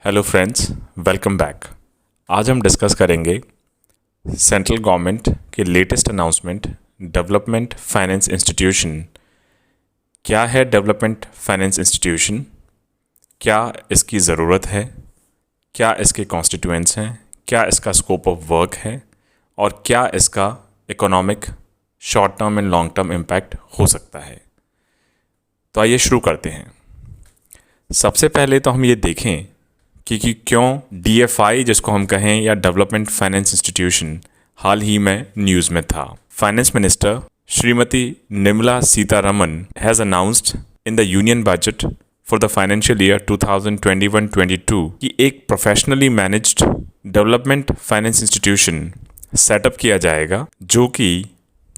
Hello friends, welcome back. आज हम discuss करेंगे सेंट्रल गवर्नमेंट के latest announcement development finance institution. क्या है डेवलपमेंट फाइनेंस इंस्टीट्यूशन, क्या इसकी ज़रूरत है, क्या इसके कॉन्स्टिट्यूएंट्स हैं, क्या इसका स्कोप ऑफ वर्क है और क्या इसका economic short term and long term impact हो सकता है। तो आइए शुरू करते हैं। सबसे पहले तो हम ये देखें कि क्यों DFI जिसको हम कहें या डेवलपमेंट फाइनेंस इंस्टीट्यूशन हाल ही में न्यूज़ में था। Finance minister Shrimati Nirmala Sitharaman has announced in the union budget for the financial year 2021-22 कि एक professionally managed development finance institution setup किया जाएगा, जो कि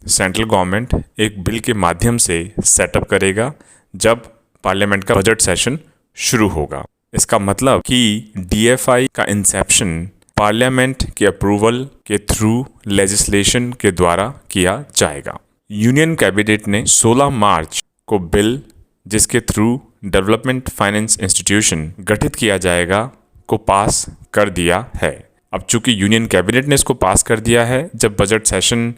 सेंट्रल गवर्नमेंट एक बिल के माध्यम से सेटअप करेगा जब पार्लियामेंट का बजट सेशन शुरू होगा। इसका मतलब कि DFI का इंसेप्शन पार्लियामेंट के अप्रूवल के थ्रू लेजिस्लेशन के द्वारा किया जाएगा। यूनियन कैबिनेट ने 16 मार्च को बिल जिसके थ्रू डेवलपमेंट फाइनेंस इंस्टीट्यूशन गठित किया जाएगा को पास कर दिया है। अब चूंकि यूनियन कैबिनेट ने इसको पास कर दिया है, जब बजट सेशन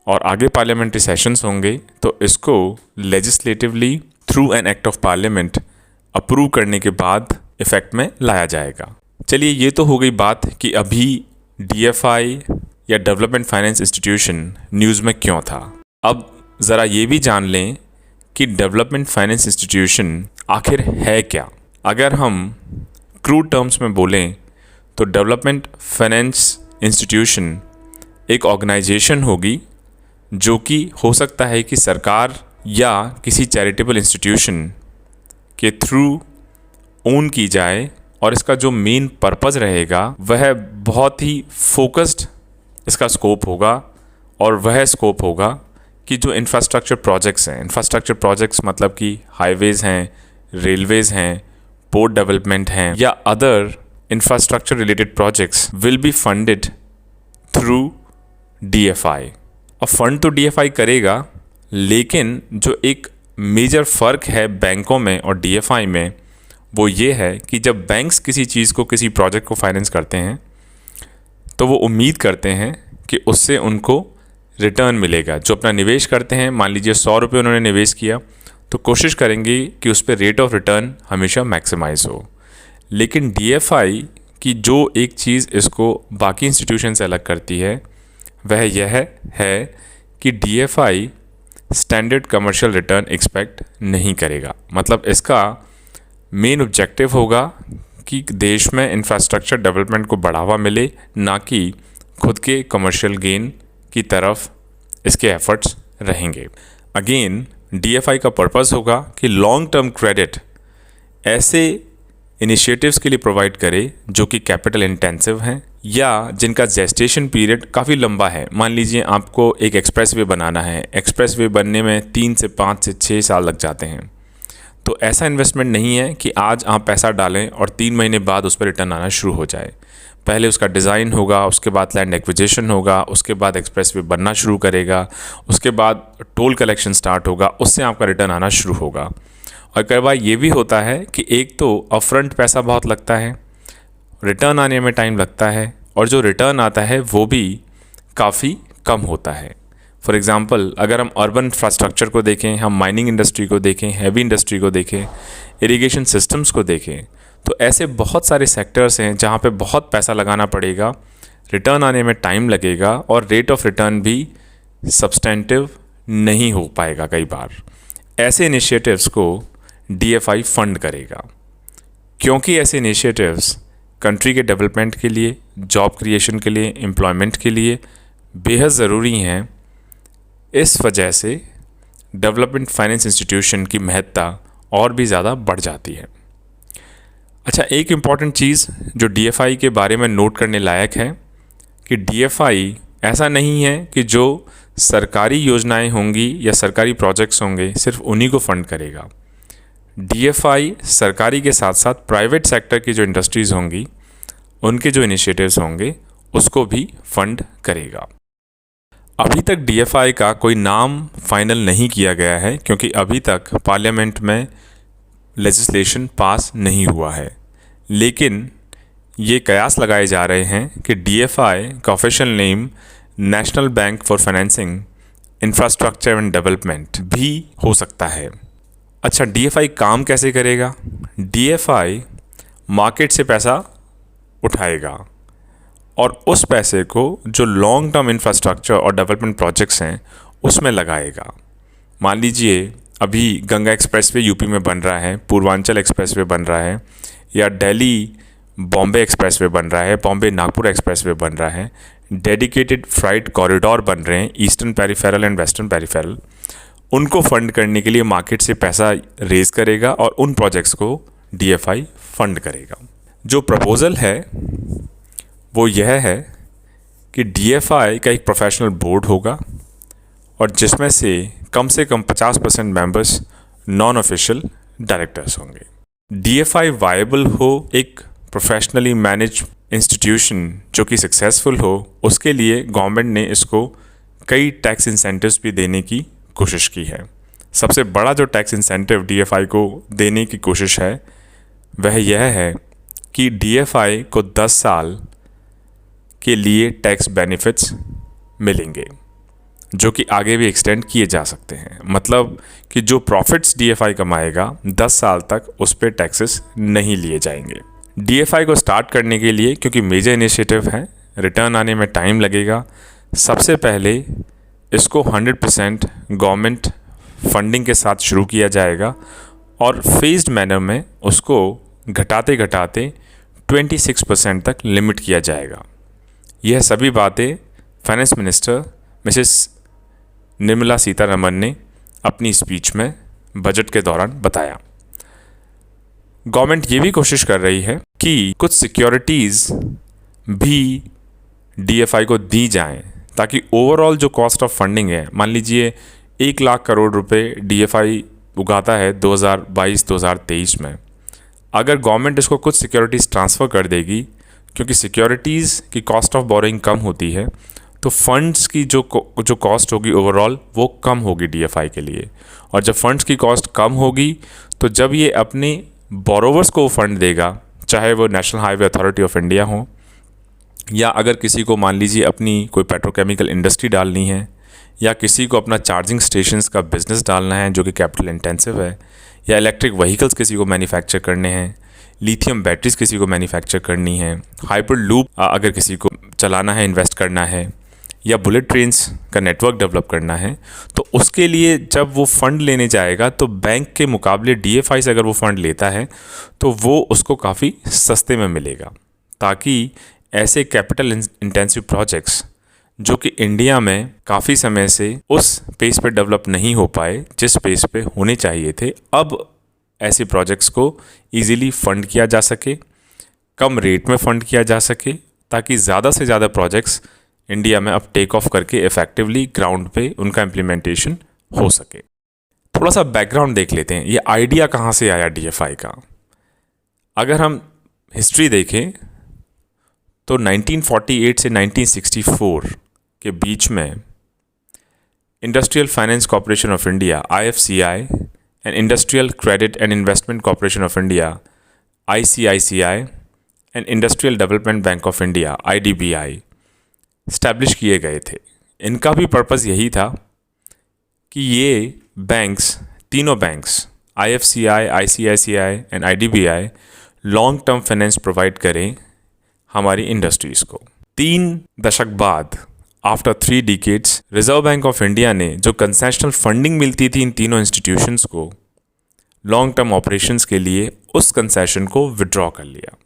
और आगे पार्लियामेंट्री सेशंस होंगे तो इसको legislatively through an act of parliament approve करने के बाद इफ़ेक्ट में लाया जाएगा। चलिए, ये तो हो गई बात कि अभी DFI या डेवलपमेंट फाइनेंस इंस्टीट्यूशन न्यूज़ में क्यों था। अब ज़रा ये भी जान लें कि डेवलपमेंट फाइनेंस इंस्टीट्यूशन आखिर है क्या। अगर हम क्रूड टर्म्स में बोलें तो डेवलपमेंट फाइनेंस इंस्टीट्यूशन एक ऑर्गेनाइजेशन होगी जो कि हो सकता है कि सरकार या किसी चैरिटेबल इंस्टीट्यूशन के थ्रू ओन की जाए, और इसका जो मेन पर्पस रहेगा वह बहुत ही फोकस्ड इसका स्कोप होगा। और वह स्कोप होगा कि जो इंफ्रास्ट्रक्चर प्रोजेक्ट्स हैं, इंफ्रास्ट्रक्चर प्रोजेक्ट्स मतलब कि हाईवेज़ हैं, रेलवेज़ हैं, पोर्ट डेवलपमेंट हैं या other infrastructure related projects will be funded through DFI। अब फंड तो DFI करेगा, लेकिन जो एक मेजर फ़र्क है बैंकों में और DFI में वो ये है कि जब बैंक्स किसी चीज़ को, किसी प्रोजेक्ट को फाइनेंस करते हैं तो वो उम्मीद करते हैं कि उससे उनको रिटर्न मिलेगा। जो अपना निवेश करते हैं, मान लीजिए 100 रुपये उन्होंने निवेश किया, तो कोशिश करेंगे कि उस पर रेट ऑफ रिटर्न हमेशा मैक्सिमाइज हो। लेकिन DFI की जो एक चीज़ इसको बाकी इंस्टीट्यूशन से अलग करती है वह यह है कि DFI standard commercial return expect नहीं करेगा। मतलब इसका मेन ऑब्जेक्टिव होगा कि देश में इंफ्रास्ट्रक्चर डेवलपमेंट को बढ़ावा मिले, ना कि खुद के कमर्शियल गेन की तरफ इसके एफर्ट्स रहेंगे। अगेन DFI का पर्पस होगा कि लॉन्ग टर्म क्रेडिट ऐसे इनिशिएटिव्स के लिए प्रोवाइड करे जो कि कैपिटल इंटेंसिव हैं या जिनका जेस्टेशन पीरियड काफ़ी लंबा है। मान लीजिए आपको एक एक्सप्रेसवे बनाना है, एक्सप्रेसवे बनने में 3 से 5 से 6 साल लग जाते हैं। तो ऐसा इन्वेस्टमेंट नहीं है कि आज आप पैसा डालें और 3 महीने बाद उस पर रिटर्न आना शुरू हो जाए। पहले उसका डिज़ाइन होगा, उसके बाद लैंड एक्विजिशन होगा, उसके बाद एक्सप्रेसवे बनना शुरू करेगा, उसके बाद टोल कलेक्शन स्टार्ट होगा, उससे आपका रिटर्न आना शुरू होगा। और कई बार ये भी होता है कि एक तो अपफ्रंट पैसा बहुत लगता है, रिटर्न आने में टाइम लगता है, और जो रिटर्न आता है वो भी काफ़ी कम होता है। फॉर एग्ज़ाम्पल, अगर हम अर्बन इंफ्रास्ट्रक्चर को देखें, हम माइनिंग इंडस्ट्री को देखें, हैवी इंडस्ट्री को देखें, इरिगेशन सिस्टम्स को देखें, तो ऐसे बहुत सारे सेक्टर्स हैं जहाँ पे बहुत पैसा लगाना पड़ेगा, रिटर्न आने में टाइम लगेगा और रेट ऑफ रिटर्न भी सब्सटेंटिव नहीं हो पाएगा। कई बार ऐसे इनिशिएटिव्स को DFI फंड करेगा, क्योंकि ऐसे इनिशिएटिव्स कंट्री के डेवलपमेंट के लिए, जॉब क्रिएशन के लिए, एम्प्लॉयमेंट के लिए बेहद ज़रूरी हैं। इस वजह से डेवलपमेंट फाइनेंस इंस्टीट्यूशन की महत्ता और भी ज़्यादा बढ़ जाती है। अच्छा, एक इम्पॉर्टेंट चीज़ जो DFI के बारे में नोट करने लायक है कि DFI ऐसा नहीं है कि जो सरकारी योजनाएं होंगी या सरकारी प्रोजेक्ट्स होंगे सिर्फ उन्हीं को फंड करेगा। DFI सरकारी के साथ साथ प्राइवेट सेक्टर की जो इंडस्ट्रीज़ होंगी, उनके जो इनिशिएटिव्स होंगे, उसको भी फंड करेगा। अभी तक DFI का कोई नाम फाइनल नहीं किया गया है, क्योंकि अभी तक पार्लियामेंट में लेजिस्लेशन पास नहीं हुआ है। लेकिन ये कयास लगाए जा रहे हैं कि DFI का official name national bank for financing infrastructure and development भी हो सकता है। अच्छा, DFI काम कैसे करेगा? DFI मार्केट से पैसा उठाएगा और उस पैसे को जो लॉन्ग टर्म इंफ्रास्ट्रक्चर और डेवलपमेंट प्रोजेक्ट्स हैं उसमें लगाएगा। मान लीजिए अभी गंगा एक्सप्रेसवे यूपी में बन रहा है, पूर्वांचल एक्सप्रेसवे बन रहा है, या दिल्ली बॉम्बे एक्सप्रेसवे बन रहा है, बॉम्बे नागपुर एक्सप्रेसवे बन रहा है, डेडिकेटेड फ्राइट कॉरिडोर बन रहे हैं eastern peripheral and western peripheral. उनको फंड करने के लिए मार्केट से पैसा रेज करेगा और उन प्रोजेक्ट्स को DFI फंड करेगा। जो प्रपोज़ल है वो यह है कि DFI का एक प्रोफेशनल बोर्ड होगा और जिसमें से कम 50% मेंबर्स नॉन ऑफिशियल डायरेक्टर्स होंगे। DFI वायबल हो, एक प्रोफेशनली मैनेज इंस्टीट्यूशन जो कि सक्सेसफुल हो, उसके लिए गवर्नमेंट ने इसको कई टैक्स इंसेंटिव्स भी देने की कोशिश की है। सबसे बड़ा जो टैक्स इंसेंटिव DFI को देने की कोशिश है वह यह है कि DFI को 10 साल के लिए टैक्स बेनिफिट्स मिलेंगे जो कि आगे भी एक्सटेंड किए जा सकते हैं। मतलब कि जो प्रॉफिट्स DFI कमाएगा 10 साल तक उस पर टैक्सेस नहीं लिए जाएंगे। DFI को स्टार्ट करने के लिए, क्योंकि मेजर इनिशिएटिव है, रिटर्न आने में टाइम लगेगा, सबसे पहले इसको 100% गवर्नमेंट फंडिंग के साथ शुरू किया जाएगा और फेज्ड मैनर में उसको घटाते घटाते 26% तक लिमिट किया जाएगा। यह सभी बातें finance minister Mrs Nirmala Sitharaman ने अपनी स्पीच में बजट के दौरान बताया। गवर्नमेंट ये भी कोशिश कर रही है कि कुछ सिक्योरिटीज़ भी DFI को दी जाएं ताकि ओवरऑल जो कॉस्ट ऑफ फंडिंग है, मान लीजिए 1 लाख करोड़ रुपए DFI उगाता है 2022-2023 में, अगर गवर्नमेंट इसको कुछ सिक्योरिटीज़ ट्रांसफ़र कर देगी, क्योंकि सिक्योरिटीज़ की कॉस्ट ऑफ बोरोइंग कम होती है, तो फंड्स की जो कॉस्ट होगी ओवरऑल वो कम होगी DFI के लिए। और जब फंड्स की कॉस्ट कम होगी तो जब ये अपने बोरोवर्स को फंड देगा, चाहे वो national highway authority of India हो, या अगर किसी को मान लीजिए अपनी कोई पेट्रोकेमिकल इंडस्ट्री डालनी है, या किसी को अपना चार्जिंग स्टेशंस का बिज़नेस डालना है जो कि कैपिटल इंटेंसिव है, या इलेक्ट्रिक व्हीकल्स किसी को मैन्युफैक्चर करने हैं, लिथियम बैटरीज किसी को मैन्युफैक्चर करनी है, हाइपर लूप अगर किसी को चलाना है, इन्वेस्ट करना है, या बुलेट ट्रेन्स का नेटवर्क डेवलप करना है, तो उसके लिए जब वो फ़ंड लेने जाएगा तो बैंक के मुकाबले DFI से अगर वो फ़ंड लेता है तो वो उसको काफ़ी सस्ते में मिलेगा, ताकि ऐसे कैपिटल इंटेंसिव प्रोजेक्ट्स जो कि इंडिया में काफ़ी समय से उस पेस पे डेवलप नहीं हो पाए जिस पेस पे होने चाहिए थे, अब ऐसे प्रोजेक्ट्स को इजीली फंड किया जा सके, कम रेट में फंड किया जा सके, ताकि ज़्यादा से ज़्यादा प्रोजेक्ट्स इंडिया में अब टेक ऑफ करके इफ़ेक्टिवली ग्राउंड पे उनका इम्प्लीमेंटेशन हो सके। थोड़ा सा बैकग्राउंड देख लेते हैं, ये आइडिया कहाँ से आया DFI का। अगर हम हिस्ट्री देखें तो 1948 से 1964 के बीच में industrial finance corporation of India IFCI and industrial credit and investment corporation of India ICICI and industrial development bank of India IDBI establish किए गए थे। इनका भी पर्पज़ यही था कि ये बैंक्स, तीनों banks IFCI, ICICI and IDBI long term finance provide करें हमारी इंडस्ट्रीज़ को। 3 दशक बाद, after 3 decades, reserve bank of India ने जो कंसेशनल फंडिंग मिलती थी इन तीनों इंस्टीट्यूशंस को लॉन्ग टर्म ऑपरेशंस के लिए, उस कंसेशन को विड्रॉ कर लिया।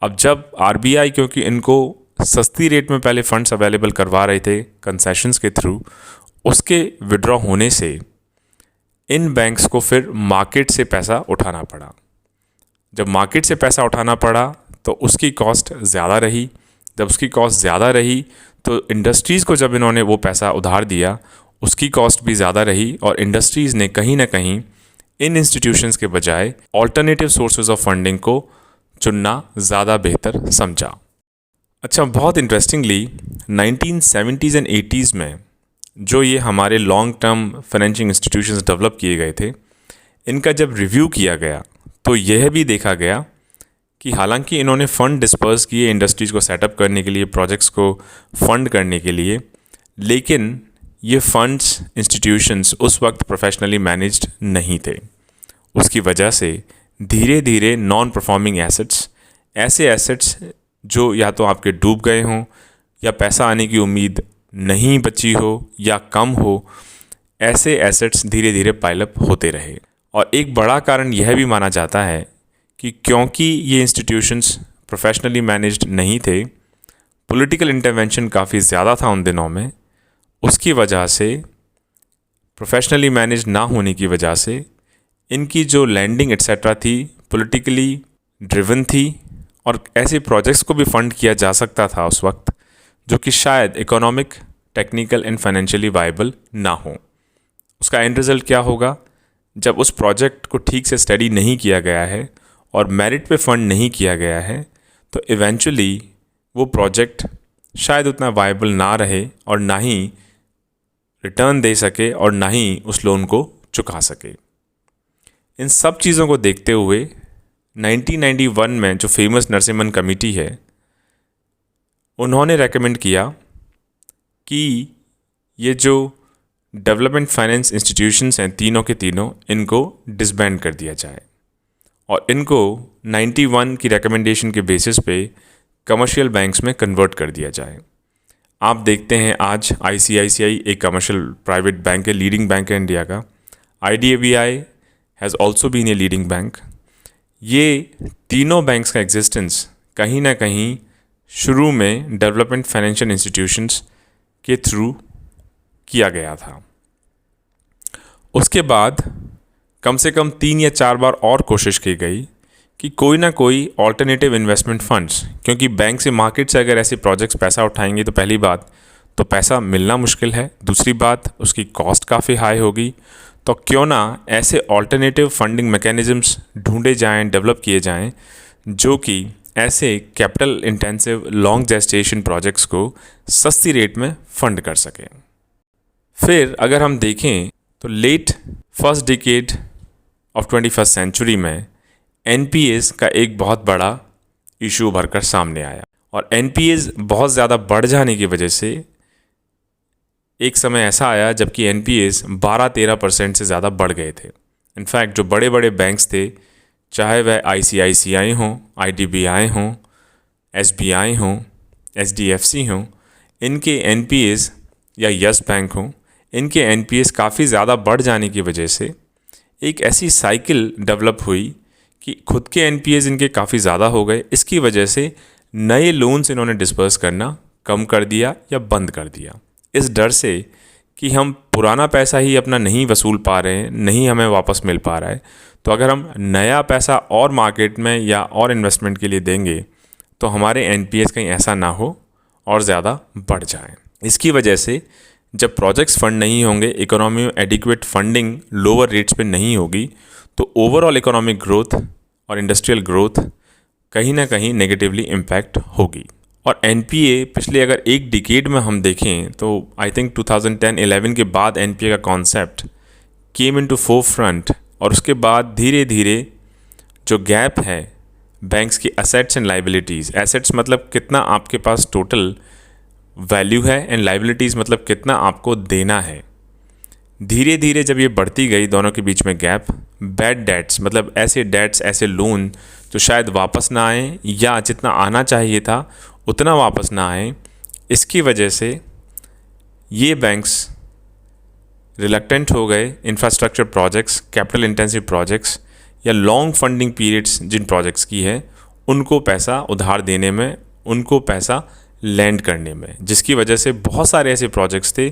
अब जब RBI, क्योंकि इनको सस्ती रेट में पहले फंड्स अवेलेबल करवा रहे थे कंसेशंस के थ्रू, उसके विड्रॉ होने से इन बैंक्स को फिर मार्केट से पैसा उठाना पड़ा। जब मार्केट से पैसा उठाना पड़ा तो उसकी कॉस्ट ज़्यादा रही। जब उसकी कॉस्ट ज़्यादा रही तो इंडस्ट्रीज़ को जब इन्होंने वो पैसा उधार दिया, उसकी कॉस्ट भी ज़्यादा रही और इंडस्ट्रीज़ ने कहीं ना कहीं इन इंस्टीट्यूशंस के बजाय ऑल्टरनेटिव सोर्सेज ऑफ फंडिंग को चुनना ज़्यादा बेहतर समझा। अच्छा, बहुत इंटरेस्टिंगली 1970s एंड 80s में जो ये हमारे long term financial institutions develop किए गए थे, इनका जब रिव्यू किया गया तो यह भी देखा गया कि हालांकि इन्होंने फ़ंड डिस्पर्स किए इंडस्ट्रीज़ को सेटअप करने के लिए, प्रोजेक्ट्स को फंड करने के लिए, लेकिन ये फंड्स इंस्टीट्यूशंस उस वक्त प्रोफेशनली मैनेज्ड नहीं थे। उसकी वजह से धीरे धीरे नॉन परफॉर्मिंग एसेट्स, ऐसे एसेट्स जो या तो आपके डूब गए हों या पैसा आने की उम्मीद नहीं बची हो या कम हो, ऐसे एसेट्स धीरे धीरे पाइलअप होते रहे। और एक बड़ा कारण यह भी माना जाता है कि क्योंकि ये इंस्टीट्यूशंस प्रोफेशनली मैनेज्ड नहीं थे, पॉलिटिकल इंटरवेंशन काफ़ी ज़्यादा था उन दिनों में, उसकी वजह से, प्रोफेशनली मैनेज ना होने की वजह से इनकी जो लैंडिंग एट्सेट्रा थी पॉलिटिकली ड्रिवन थी, और ऐसे प्रोजेक्ट्स को भी फंड किया जा सकता था उस वक्त जो कि शायद economic, technical and financially viable ना हो। उसका एंड रिज़ल्ट क्या होगा? जब उस प्रोजेक्ट को ठीक से स्टडी नहीं किया गया है और मेरिट पे फंड नहीं किया गया है, तो इवेंचुअली वो प्रोजेक्ट शायद उतना वायबल ना रहे और ना ही रिटर्न दे सके और ना ही उस लोन को चुका सके। इन सब चीज़ों को देखते हुए 1991 में जो फेमस नरसिम्हन कमेटी है, उन्होंने रेकमेंड किया कि ये जो डेवलपमेंट फाइनेंस इंस्टीट्यूशंस हैं तीनों के तीनों, इनको डिसबैंड कर दिया जाए और इनको 91 की रिकमेंडेशन के बेसिस पे कमर्शियल बैंक्स में कन्वर्ट कर दिया जाए। आप देखते हैं आज ICICI एक कमर्शियल प्राइवेट बैंक है, लीडिंग बैंक है इंडिया का। IDBI has also been a leading bank. ये तीनों बैंक्स का एग्जिस्टेंस कहीं ना कहीं शुरू में डेवलपमेंट फाइनेंशियल इंस्टीट्यूशंस के थ्रू किया गया था। उसके बाद कम से कम 3 या 4 बार और कोशिश की गई कि कोई ना कोई ऑल्टरनेटिव इन्वेस्टमेंट फंड्स, क्योंकि बैंक से, मार्केट से अगर ऐसे प्रोजेक्ट्स पैसा उठाएंगे तो पहली बात तो पैसा मिलना मुश्किल है, दूसरी बात उसकी कॉस्ट काफ़ी हाई होगी। तो क्यों ना ऐसे ऑल्टरनेटिव फंडिंग मैकेनिज़म्स ढूंढे जाएं, डेवलप किए जाएं, जो कि ऐसे capital intensive long gestation projects को सस्ती रेट में फंड कर सकें। फिर अगर हम देखें तो late first decade of 21st century में NPAs का एक बहुत बड़ा इशू उभर कर सामने आया और NPAs बहुत ज़्यादा बढ़ जाने की वजह से एक समय ऐसा आया जबकि NPAs 12-13% से ज़्यादा बढ़ गए थे। इनफैक्ट जो बड़े बड़े बैंक्स थे, चाहे वह ICICI हों, IDBI हों, SBI हों, HDFC हों, इनके NPAs या यस बैंक हों, इनके NPAs काफ़ी ज़्यादा बढ़ जाने की वजह से एक ऐसी साइकिल डेवलप हुई कि खुद के NPAs इनके काफ़ी ज़्यादा हो गए। इसकी वजह से नए लोन्स इन्होंने डिस्पर्स करना कम कर दिया या बंद कर दिया, इस डर से कि हम पुराना पैसा ही अपना नहीं वसूल पा रहे हैं, नहीं हमें वापस मिल पा रहा है, तो अगर हम नया पैसा और मार्केट में या और इन्वेस्टमेंट के लिए देंगे तो हमारे NPAs कहीं ऐसा ना हो और ज़्यादा बढ़ जाएं। इसकी वजह से जब प्रोजेक्ट्स फंड नहीं होंगे, इकोनॉमी में एडिक्वेट फंडिंग लोअर रेट्स पे नहीं होगी, तो ओवरऑल इकोनॉमिक ग्रोथ और इंडस्ट्रियल ग्रोथ कहीं ना कहीं नेगेटिवली इम्पैक्ट होगी। और NPA पिछले अगर एक डिकेड में हम देखें तो आई थिंक 2010-11 के बाद NPA का कॉन्सेप्ट केम इनटू फोरफ्रंट, और उसके बाद धीरे धीरे जो गैप है बैंक्स की एसेट्स एंड लाइबिलिटीज़, एसेट्स मतलब कितना आपके पास टोटल वैल्यू है एंड लाइबिलिटीज़ मतलब कितना आपको देना है, धीरे धीरे जब ये बढ़ती गई, दोनों के बीच में गैप, बैड डेट्स मतलब ऐसे डेट्स, ऐसे लोन जो शायद वापस ना आए या जितना आना चाहिए था उतना वापस ना आए, इसकी वजह से ये बैंक्स रिलक्टेंट हो गए infrastructure projects, capital intensive projects या लॉन्ग फंडिंग पीरियड्स जिन प्रोजेक्ट्स की है उनको पैसा उधार देने में, उनको पैसा लैंड करने में, जिसकी वजह से बहुत सारे ऐसे प्रोजेक्ट्स थे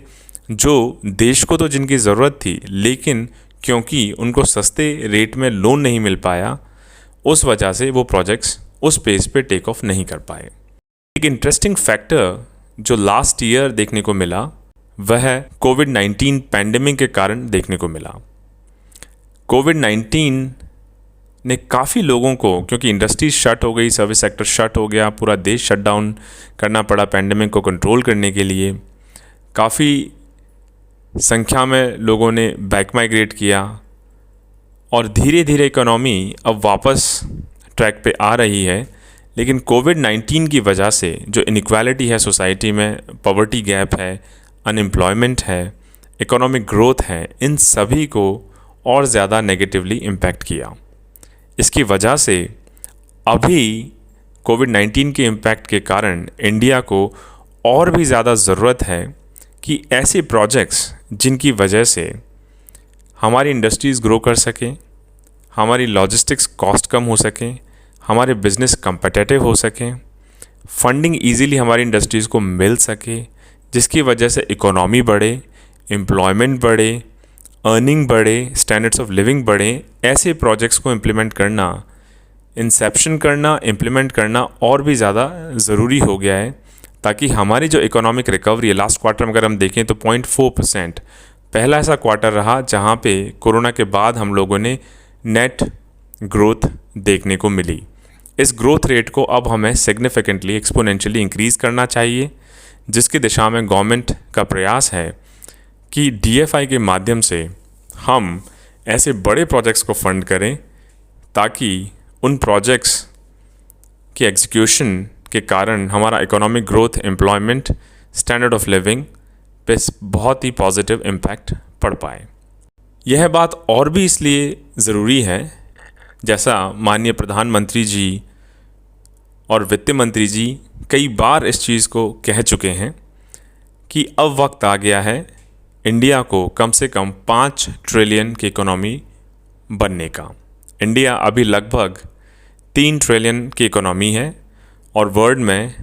जो देश को तो जिनकी ज़रूरत थी, लेकिन क्योंकि उनको सस्ते रेट में लोन नहीं मिल पाया, उस वजह से वो प्रोजेक्ट्स उस पेस पे टेक ऑफ नहीं कर पाए। एक इंटरेस्टिंग फैक्टर जो लास्ट ईयर देखने को मिला वह कोविड-19 पैंडेमिक के कारण देखने को मिला। कोविड-19 ने काफ़ी लोगों को, क्योंकि इंडस्ट्रीज शट हो गई, सर्विस सेक्टर शट हो गया, पूरा देश शट डाउन करना पड़ा पैंडेमिक को कंट्रोल करने के लिए, काफ़ी संख्या में लोगों ने बैक माइग्रेट किया और धीरे धीरे इकोनॉमी अब वापस ट्रैक पे आ रही है, लेकिन कोविड-19 की वजह से जो इनइक्वालिटी है सोसाइटी में, पॉवर्टी गैप है, अनएम्प्लॉयमेंट है, इकोनॉमिक ग्रोथ है, इन सभी को और ज़्यादा नेगेटिवली इम्पैक्ट किया। इसकी वजह से अभी कोविड-19 के इम्पैक्ट के कारण इंडिया को और भी ज़्यादा ज़रूरत है कि ऐसे प्रोजेक्ट्स जिनकी वजह से हमारी इंडस्ट्रीज़ ग्रो कर सकें, हमारी लॉजिस्टिक्स कॉस्ट कम हो सकें, हमारे बिज़नेस कम्पिटिटिव हो सकें, फंडिंग इजीली हमारी इंडस्ट्रीज़ को मिल सके, जिसकी वजह से इकोनॉमी बढ़े, एम्प्लॉयमेंट बढ़े, अर्निंग बढ़े, स्टैंडर्ड्स ऑफ लिविंग बढ़े। ऐसे प्रोजेक्ट्स को इम्प्लीमेंट करना, इंसेप्शन करना, इम्प्लीमेंट करना और भी ज़्यादा ज़रूरी हो गया है, ताकि हमारी जो इकोनॉमिक रिकवरी है, लास्ट क्वार्टर में अगर हम देखें तो 0.4% पहला ऐसा क्वार्टर रहा जहाँ पे कोरोना के बाद हम लोगों ने नेट ग्रोथ देखने को मिली। इस ग्रोथ रेट को अब हमें सिग्निफिकेंटली, एक्सपोनेंशियली इंक्रीज़ करना चाहिए, जिसकी दिशा में गवर्नमेंट का प्रयास है कि DFI के माध्यम से हम ऐसे बड़े प्रोजेक्ट्स को फंड करें, ताकि उन प्रोजेक्ट्स के एग्जीक्यूशन के कारण हमारा economic growth, employment, standard of living पे बहुत ही पॉजिटिव इम्पैक्ट पड़ पाए। यह बात और भी इसलिए ज़रूरी है, जैसा माननीय प्रधानमंत्री जी और वित्त मंत्री जी कई बार इस चीज़ को कह चुके हैं कि अब वक्त आ गया है इंडिया को कम से कम 5 ट्रिलियन की इकोनॉमी बनने का। इंडिया अभी लगभग 3 ट्रिलियन की इकोनॉमी है और वर्ल्ड में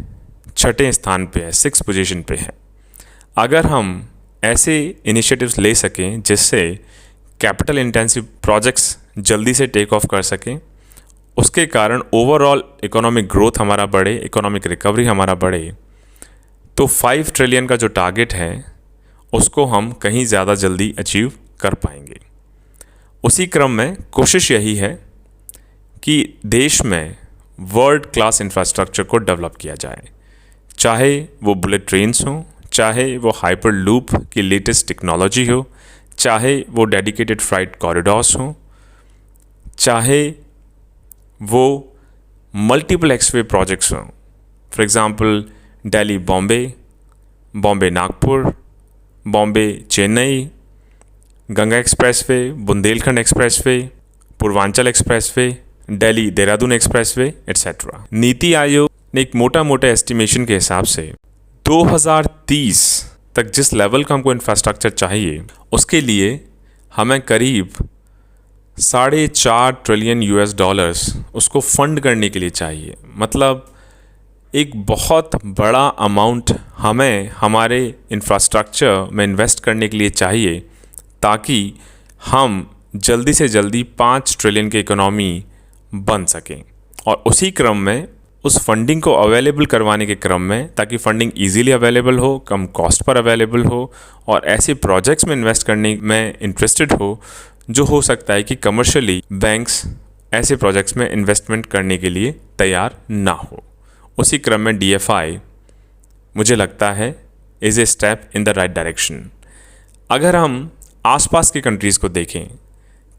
6ठे स्थान पे है, 6th पोजीशन पे है। अगर हम ऐसे इनिशिएटिव्स ले सकें जिससे कैपिटल इंटेंसिव प्रोजेक्ट्स जल्दी से टेक ऑफ कर सकें, उसके कारण ओवरऑल इकोनॉमिक ग्रोथ हमारा बढ़े, इकोनॉमिक रिकवरी हमारा बढ़े, तो 5 ट्रिलियन का जो टारगेट है उसको हम कहीं ज़्यादा जल्दी अचीव कर पाएंगे। उसी क्रम में कोशिश यही है कि देश में वर्ल्ड क्लास इंफ्रास्ट्रक्चर को डेवलप किया जाए, चाहे वो बुलेट ट्रेन्स हों, चाहे वो हाइपर लूप की लेटेस्ट टेक्नोलॉजी हो, चाहे वो डेडिकेटेड फ्राइट कॉरिडोर्स हों, चाहे वो मल्टीपल एक्सवे प्रोजेक्ट्स हों। For example Delhi Bombay, Bombay Nagpur, Bombay Chennai, Ganga expressway, Bundelkhand expressway, Purvanchal expressway, Delhi Dehradun expressway etcetera. NITI Aayog ने एक मोटा एस्टिमेशन के हिसाब से 2030 तक जिस लेवल का हमको इंफ्रास्ट्रक्चर चाहिए, उसके लिए हमें करीब $4.5 ट्रिलियन उसको फंड करने के लिए चाहिए। मतलब एक बहुत बड़ा अमाउंट हमें हमारे इंफ्रास्ट्रक्चर में इन्वेस्ट करने के लिए चाहिए, ताकि हम जल्दी से जल्दी 5 ट्रिलियन की इकोनॉमी बन सकें। और उसी क्रम में उस फंडिंग को अवेलेबल करवाने के क्रम में, ताकि फंडिंग इजीली अवेलेबल हो, कम कॉस्ट पर अवेलेबल हो और ऐसे प्रोजेक्ट्स में इन्वेस्ट करने में इंटरेस्टेड हो जो हो सकता है कि कमर्शियली बैंक्स ऐसे प्रोजेक्ट्स में इन्वेस्टमेंट करने के लिए तैयार ना हो। उसी क्रम में DFI मुझे लगता है is a step in the right direction. अगर हम आसपास के कंट्रीज़ को देखें,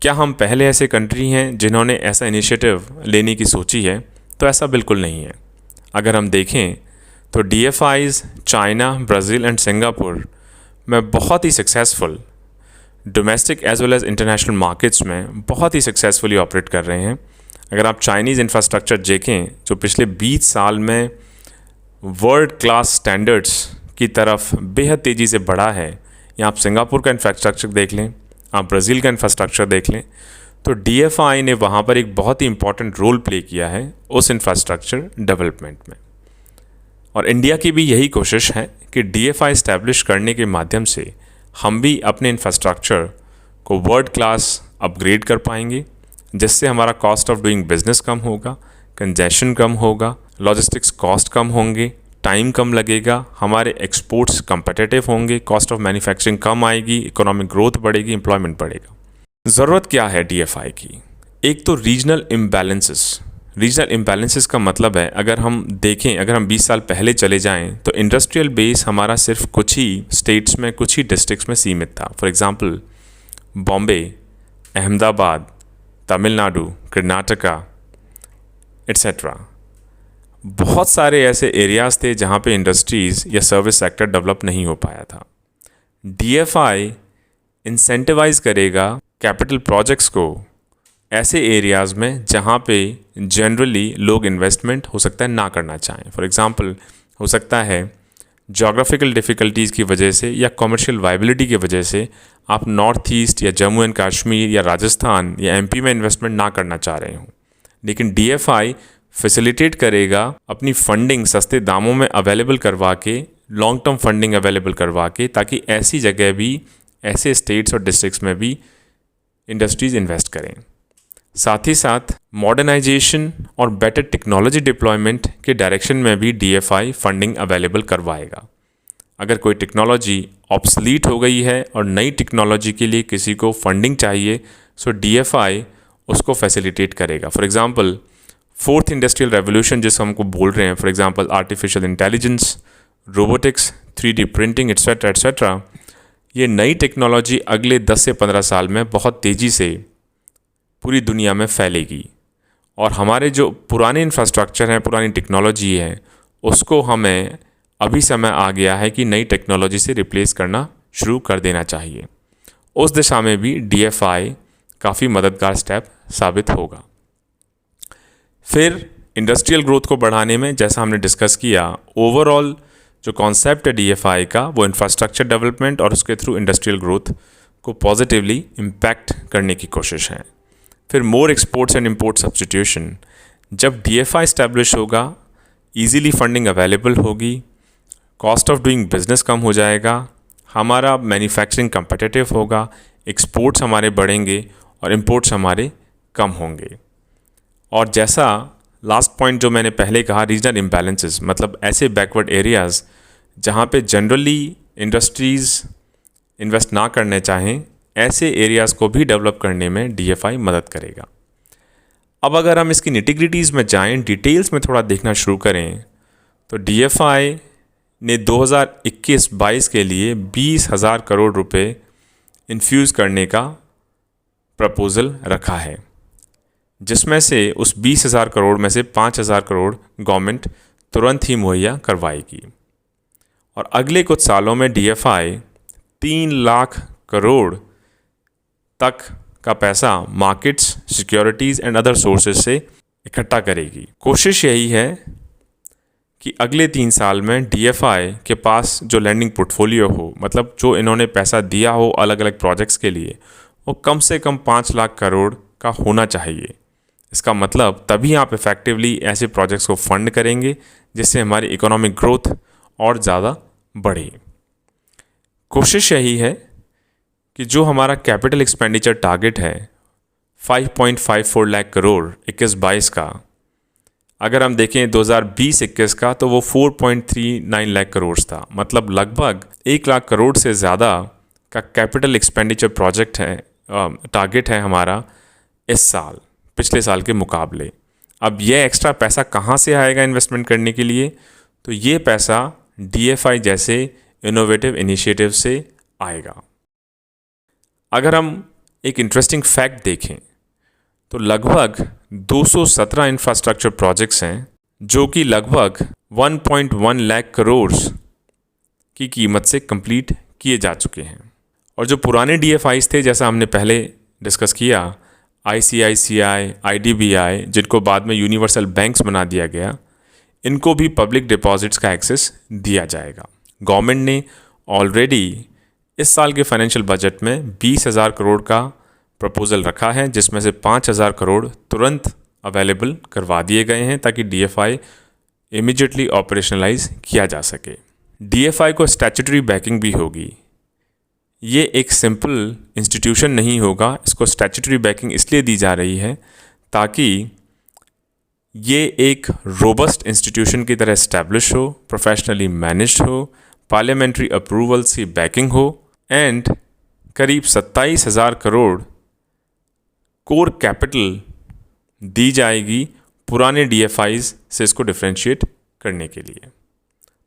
क्या हम पहले ऐसे कंट्री हैं जिन्होंने ऐसा इनिशिएटिव लेने की सोची है? तो ऐसा बिल्कुल नहीं है। अगर हम देखें तो DFIs China, Brazil and Singapore में बहुत ही successful, domestic as well as international markets में बहुत ही सक्सेसफुली ऑपरेट कर रहे हैं। अगर आप चाइनीज़ इंफ्रास्ट्रक्चर देखें जो पिछले 20 साल में वर्ल्ड क्लास स्टैंडर्ड्स की तरफ बेहद तेज़ी से बढ़ा है, या आप सिंगापुर का इंफ्रास्ट्रक्चर देख लें, आप ब्राज़ील का इंफ्रास्ट्रक्चर देख लें, तो DFI ने वहाँ पर एक बहुत ही इम्पॉर्टेंट रोल प्ले किया है उस इंफ्रास्ट्रक्चर डेवलपमेंट में। और इंडिया की भी यही कोशिश है कि DFI इस्टेब्लिश करने के माध्यम से हम भी अपने इंफ्रास्ट्रक्चर को वर्ल्ड क्लास अपग्रेड कर पाएंगे, जिससे हमारा कॉस्ट ऑफ डूइंग बिजनेस कम होगा, कंजेशन कम होगा, लॉजिस्टिक्स कॉस्ट कम होंगे, टाइम कम लगेगा, हमारे एक्सपोर्ट्स कम्पिटिटिव होंगे, कॉस्ट ऑफ मैन्युफैक्चरिंग कम आएगी, इकोनॉमिक ग्रोथ बढ़ेगी, एम्प्लॉयमेंट बढ़ेगा। ज़रूरत क्या है DFI की? एक तो रीजनल इम्बैलेंसेस का मतलब है, अगर हम देखें, अगर हम 20 साल पहले चले जाएं तो इंडस्ट्रियल बेस हमारा सिर्फ कुछ ही स्टेट्स में, कुछ ही डिस्ट्रिक्ट्स में सीमित था। For example Bombay, Ahmedabad, Tamil Nadu, Karnataka, etcetera. बहुत सारे ऐसे एरियाज़ थे जहाँ पे इंडस्ट्रीज़ या सर्विस सेक्टर डेवलप नहीं हो पाया था। DFI इंसेंटिवाइज करेगा कैपिटल प्रोजेक्ट्स को ऐसे एरियाज़ में जहाँ पे जनरली लोग इन्वेस्टमेंट हो सकता है ना करना चाहें। फॉर एग्ज़ाम्पल हो सकता है जोग्राफिकल डिफ़िकल्टीज़ की वजह से या कमर्शियल वायबिलिटी की वजह से आप नॉर्थ ईस्ट या जम्मू एंड कश्मीर या राजस्थान या MP में इन्वेस्टमेंट ना करना चाह रहे हों, लेकिन DFI फैसिलिटेट करेगा अपनी फंडिंग सस्ते दामों में अवेलेबल करवा के, लॉन्ग टर्म फंडिंग अवेलेबल करवा के, ताकि ऐसी जगह भी, ऐसे स्टेट्स और डिस्ट्रिक्ट्स में भी इंडस्ट्रीज़ इन्वेस्ट करें। साथ ही साथ मॉडर्नाइजेशन और बेटर टेक्नोलॉजी डिप्लॉयमेंट के डायरेक्शन में भी DFI फंडिंग अवेलेबल करवाएगा। अगर कोई टेक्नोलॉजी ऑब्सलीट हो गई है और नई टेक्नोलॉजी के लिए किसी को फंडिंग चाहिए, सो DFI उसको फैसिलिटेट करेगा। For example fourth industrial revolution जिस हमको बोल रहे हैं, for example artificial intelligence, robotics, 3D printing etcetera etcetera, ये नई टेक्नोलॉजी अगले 10 से 15 साल में बहुत तेज़ी से पूरी दुनिया में फैलेगी और हमारे जो पुराने इंफ्रास्ट्रक्चर हैं, पुरानी टेक्नोलॉजी है, उसको हमें अभी समय आ गया है कि नई टेक्नोलॉजी से रिप्लेस करना शुरू कर देना चाहिए। उस दिशा में भी DFI काफ़ी मददगार स्टेप साबित होगा। फिर इंडस्ट्रियल ग्रोथ को बढ़ाने में, जैसा हमने डिस्कस किया, ओवरऑल जो कॉन्सेप्ट है DFI का, वो इंफ्रास्ट्रक्चर डेवलपमेंट और उसके थ्रू इंडस्ट्रियल ग्रोथ को पॉजिटिवली इम्पैक्ट करने की कोशिश है। फिर मोर एक्सपोर्ट्स एंड इम्पोर्ट सब्स्टिट्यूशन, जब DFI इस्टेब्लिश होगा, ईजीली फंडिंग अवेलेबल होगी, कॉस्ट ऑफ डूइंग बिजनेस कम हो जाएगा, हमारा मैन्युफैक्चरिंग कम्पिटिटिव होगा, एक्सपोर्ट्स हमारे बढ़ेंगे और इम्पोर्ट्स हमारे कम होंगे। और जैसा लास्ट पॉइंट जो मैंने पहले कहा, रीजनल इम्बैलेंसेस, मतलब ऐसे बैकवर्ड एरियाज़ जहाँ पे जनरली इंडस्ट्रीज़ इन्वेस्ट ना करने चाहें, ऐसे एरियाज़ को भी डेवलप करने में DFI मदद करेगा। अब अगर हम इसकी निटिग्रिटीज़ में जाएं, डिटेल्स में थोड़ा देखना शुरू करें, तो DFI ने 2021-22 के लिए 20,000 करोड़ रुपए इन्फ्यूज़ करने का प्रपोज़ल रखा है, जिसमें से उस 20,000 करोड़ में से 5,000 करोड़ गवर्नमेंट तुरंत ही मुहैया करवाएगी और अगले कुछ सालों में DFI 3 लाख करोड़ तक का पैसा markets, securities and other sources से इकट्ठा करेगी। कोशिश यही है कि अगले 3 साल में DFI के पास जो लैंडिंग पोर्टफोलियो हो, मतलब जो इन्होंने पैसा दिया हो अलग अलग प्रोजेक्ट्स के लिए, वो कम से कम 5 लाख करोड़ का होना चाहिए। इसका मतलब तभी आप इफ़ेक्टिवली ऐसे प्रोजेक्ट्स को फंड करेंगे जिससे हमारी इकोनॉमिक ग्रोथ और ज़्यादा बढ़े। कोशिश यही है कि जो हमारा कैपिटल एक्सपेंडिचर टारगेट है 5.54 लाख करोड़ 21-22 का, अगर हम देखें 2020-21 का, तो वो 4.39 लाख करोड़ था। मतलब लगभग 1 लाख करोड़ से ज़्यादा का कैपिटल एक्सपेंडिचर प्रोजेक्ट है, टारगेट है हमारा इस साल, पिछले साल के मुकाबले। अब ये एक्स्ट्रा पैसा कहाँ से आएगा इन्वेस्टमेंट करने के लिए? तो ये पैसा DFI जैसे इनोवेटिव इनिशिएटिव से आएगा। अगर हम एक इंटरेस्टिंग फैक्ट देखें तो लगभग 217 इंफ्रास्ट्रक्चर प्रोजेक्ट्स हैं जो कि लगभग 1.1 लाख करोड़ की कीमत से कंप्लीट किए जा चुके हैं। और जो पुराने DFIs थे, जैसा हमने पहले डिस्कस किया, ICICI, IDBI, जिनको बाद में यूनिवर्सल बैंक्स बना दिया गया, इनको भी पब्लिक डिपॉजिट्स का एक्सेस दिया जाएगा। गवर्नमेंट ने ऑलरेडी इस साल के फाइनेंशियल बजट में 20,000 करोड़ का प्रपोज़ल रखा है, जिसमें से 5,000 करोड़ तुरंत अवेलेबल करवा दिए गए हैं ताकि DFI इमीडिएटली ऑपरेशनलाइज किया जा सके। DFI को स्टैट्यूटरी बैकिंग भी होगी। ये एक सिंपल इंस्टीट्यूशन नहीं होगा, इसको स्टैट्यूटरी बैकिंग इसलिए दी जा रही है ताकि ये एक रोबस्ट इंस्टीट्यूशन की तरह इस्टेब्लिश हो, प्रोफेशनली मैनेज्ड हो, पार्लियामेंट्री अप्रूवल्स की बैकिंग हो एंड करीब 27,000 करोड़ कोर कैपिटल दी जाएगी पुराने DFIs से इसको डिफ्रेंशिएट करने के लिए।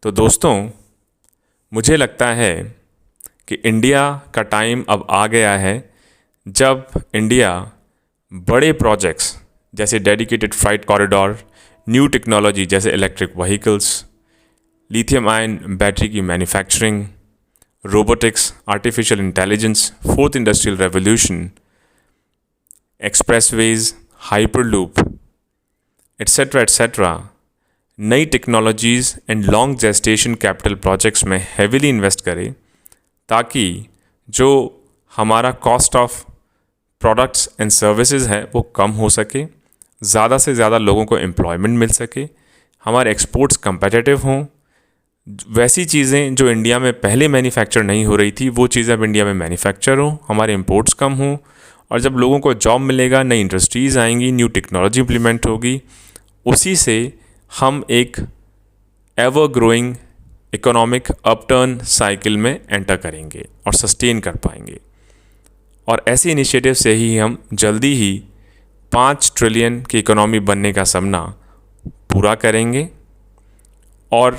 तो दोस्तों, मुझे लगता है कि इंडिया का टाइम अब आ गया है जब इंडिया बड़े प्रोजेक्ट्स जैसे dedicated freight corridor new technology जैसे electric vehicles, lithium ion battery की manufacturing, robotics, artificial intelligence, fourth industrial revolution, expressways, hyperloop, etcetera नई technologies and long gestation capital projects में हेविली इन्वेस्ट करें ताकि जो हमारा cost of products and services है वो कम हो सके, ज़्यादा से ज़्यादा लोगों को एम्प्लॉयमेंट मिल सके, हमारे एक्सपोर्ट्स कंपेटिटिव हों, वैसी चीज़ें जो इंडिया में पहले मैन्युफैक्चर नहीं हो रही थी वो चीज़ें अब इंडिया में मैन्युफैक्चर हों, हमारे इंपोर्ट्स कम हों, और जब लोगों को जॉब मिलेगा, नई इंडस्ट्रीज़ आएंगी, न्यू टेक्नोलॉजी इम्प्लीमेंट होगी, उसी से हम एक ever growing economic upturn cycle में एंटर करेंगे और सस्टेन कर पाएंगे। और ऐसे इनिशिएटिव से ही हम जल्दी ही 5 ट्रिलियन की इकोनॉमी बनने का सपना पूरा करेंगे। और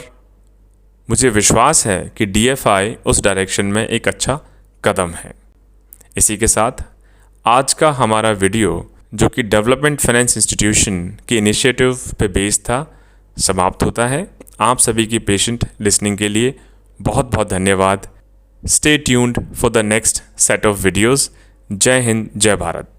मुझे विश्वास है कि DFI उस डायरेक्शन में एक अच्छा कदम है। इसी के साथ आज का हमारा वीडियो जो कि डेवलपमेंट फाइनेंस इंस्टीट्यूशन के इनिशिएटिव पे बेस्ड था समाप्त होता है। आप सभी की पेशेंट लिसनिंग के लिए बहुत बहुत धन्यवाद। Stay tuned for the next set of videos. जय हिंद, जय भारत।